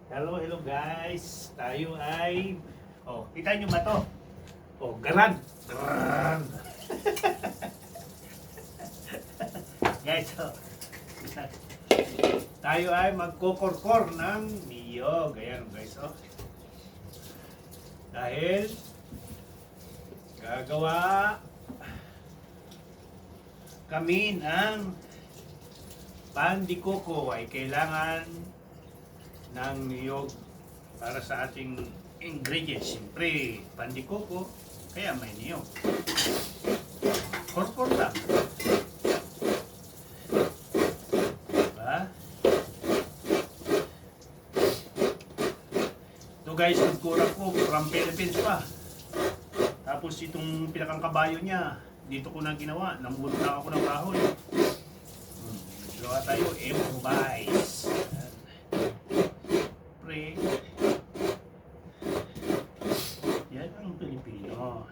Hello guys. Tayo ay kita niyo ba 'to? Garan. Garan. Guys, tayo ay magkokorkor ng niyog. Ayan guys, Dahil gagawa kami ng pan de coco ay kailangan ng niyog para sa ating ingredients. Siyempre, pan de coco, kaya may niyog. Korkor lang. Diba? Ito guys, nagkurang ko from Philippines pa. Tapos itong pinakang kabayo niya, dito ko na ginawa. Nambulot na ako ng kahoy. Gawa tayo, improvise. Pre. Yan ang Pilipino.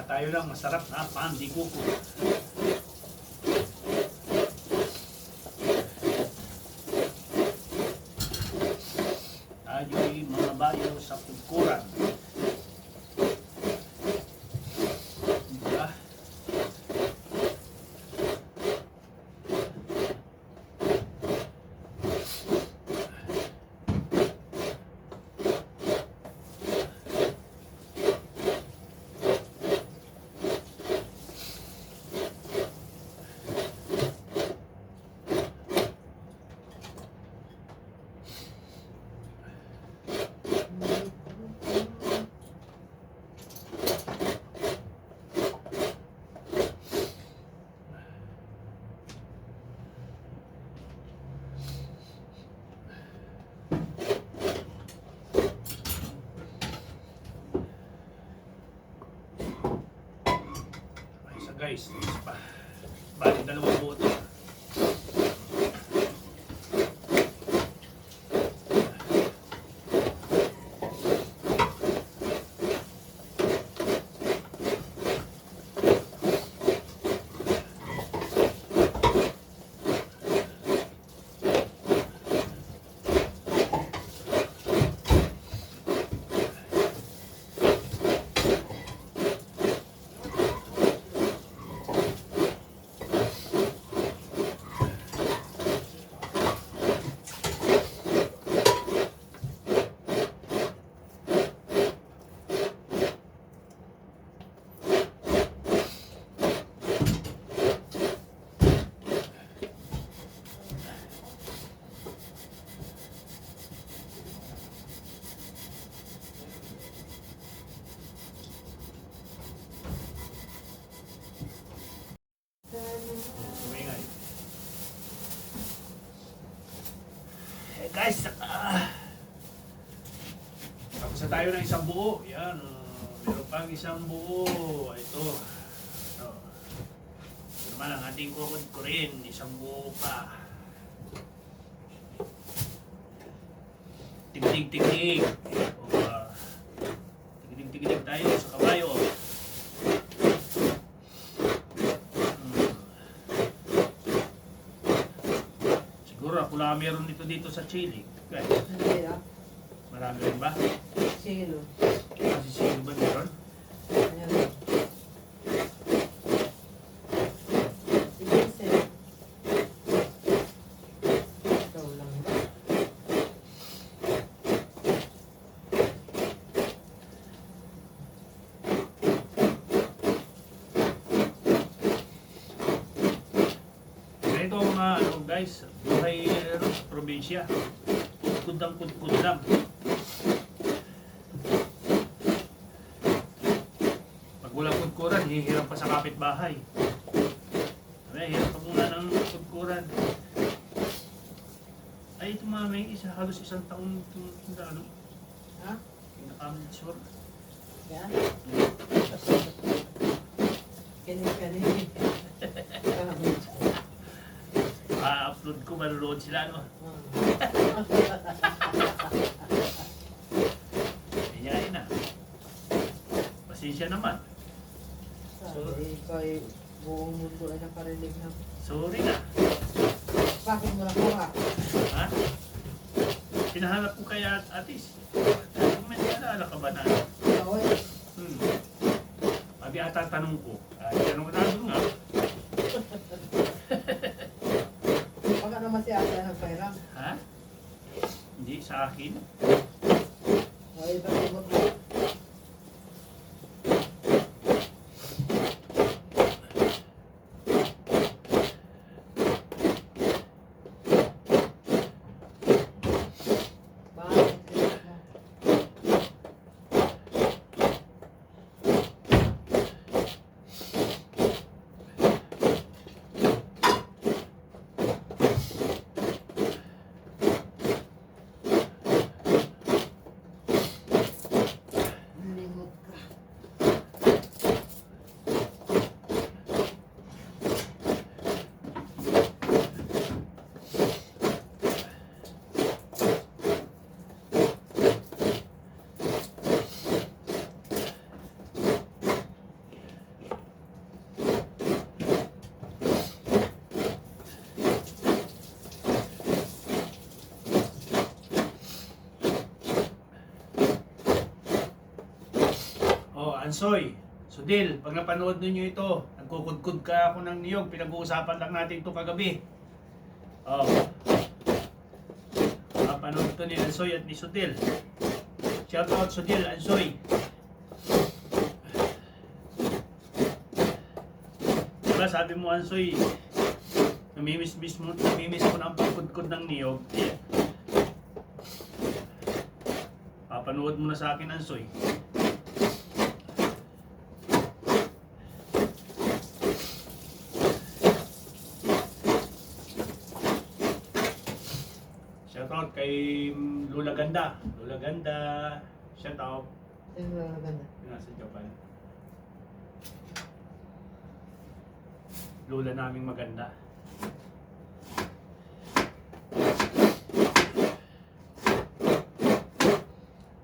Tayo lang masarap na pan de coco. Tayo'y mga bayo sa pagkuran. Diba? Guys, bali dalawang boto. Guys, tapos na tayo ng isang buo. Yan, meron pang isang buo. Ito naman ang ating kukurin. Isang buo pa. Tigdig-tigdig. Tigdig-tigdig tayo sa kabayo. Siguro ako lang meron dito sa Chile. Guys, marami rin ba? Silo. Kasi sino ba meron? Ayan. Ikaw lang ba? guys, buhay probinsya. Kudkudang-kudkud lang. Pag walang kudkuran, hihiram pa sa kapitbahay. Hirap pa muna ng kudkuran. Ay, ito mami, halos isang taon itong sundalo. Ha? Pinakamit sure. Yan? Kini-kini. Pa-upload ko, manulood sila, no? Iyain na. Pasensya naman. Sabi, ikaw ay buong mundo ay nakarinig na. Sorry na. Bakit mo nakuha? Ha? Hinahanap ko kaya atis. May naalala ka ba na? Ikaw ay, Abi ata tanong ko. Tanong ko na doon nga. baka naman si Ate ang pairam. Ha? Hindi, sa akin. O, iba-ibot mo. Bakit ibot mo? Nalimot ka. Oh, Ansoy. Sudil, pag napanood ninyo ito, nagkukudkud ka ako ng niyog. Pinag-uusapan lang natin ito kagabi. Oh. Napanood ito ni Ansoy at ni Sudil. Shout out Sudil, Ansoy. Diba sabi mo Ansoy, namimiss mo na ang pagkudkud ng niyog. Papanood mo na sa akin Ansoy. Shoutout kay Lula Ganda. Lula Ganda. Shoutout. Sino na maganda? Yung nasa Japan. Lula naming maganda.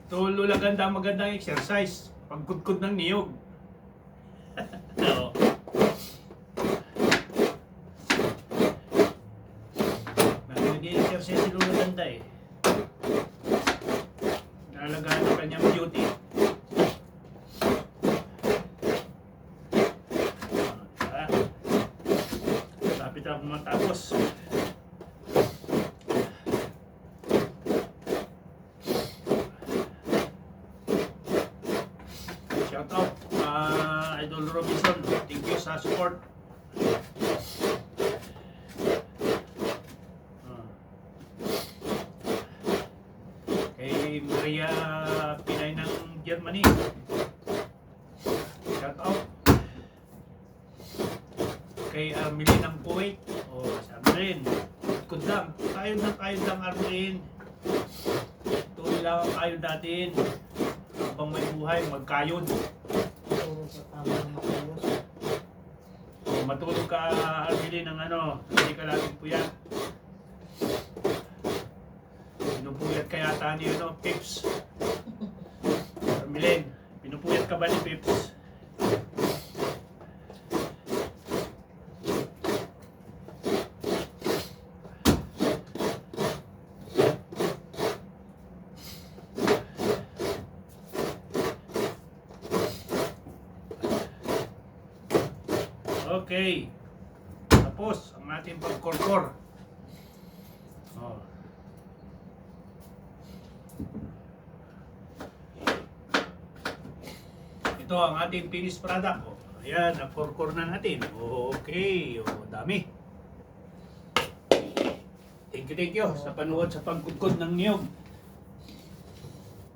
Ito Lula Ganda, magandang exercise. Pagkudkod ng niyog. Oo. Nag-exercise si Lula Ganda eh. Naalagaan ang kanyang beauty. Lapit ako matapos. Shout out Idol Robinson. Thank you sa support. Kay Maria Pinay ng Germany. Shout out. Kay Armelin ng Kuwait. O, si Armelin. Kudang. Kayod lang Armelin. Tuloy lang ang kayod natin. Habang may buhay, magkayod. Puro sa tama ng makayos. O, matulog ka Armelin ng hindi ka laging puyat. Pinupuyat ka yata ni Pips. Armelin, pinupuyat ka ba ni Pips? Okay. Tapos ang ating pagkorkor. Oh. Ito ang ating finished product. Oh. Ayan, nakorkor na natin. Okay. Oh, dami. you sa panuod sa pagkudkod ng niyog.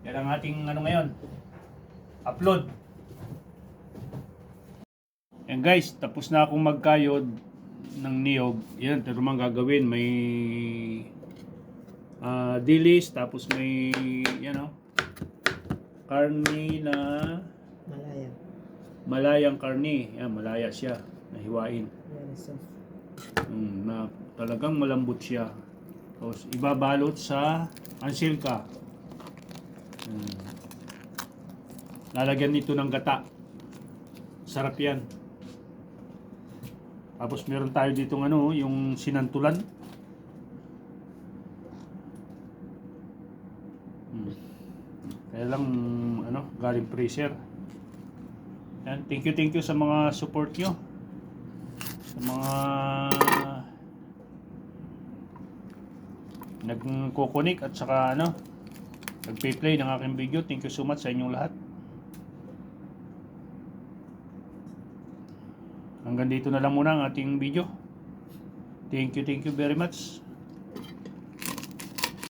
Yan ang ating ano ngayon, upload. And guys, tapos na akong magkayod ng niyog. Yan, ito naman gagawin. May dilis, tapos may karni na Malaya. malayang karni. Yan, malaya siya. Nahiwain. Very soft. Na talagang malambot siya. Tapos ibabalot sa ansilka. Lalagyan nito ng gata. Sarap yan. Tapos meron tayo ditong yung sinantulan. Kaya lang galing freezer. Yan, thank you sa mga support nyo. Sa mga nagko-connect at saka nagpe-play ng aking video. Thank you so much sa inyong lahat. Hanggang dito na lang muna ang ating video. Thank you very much.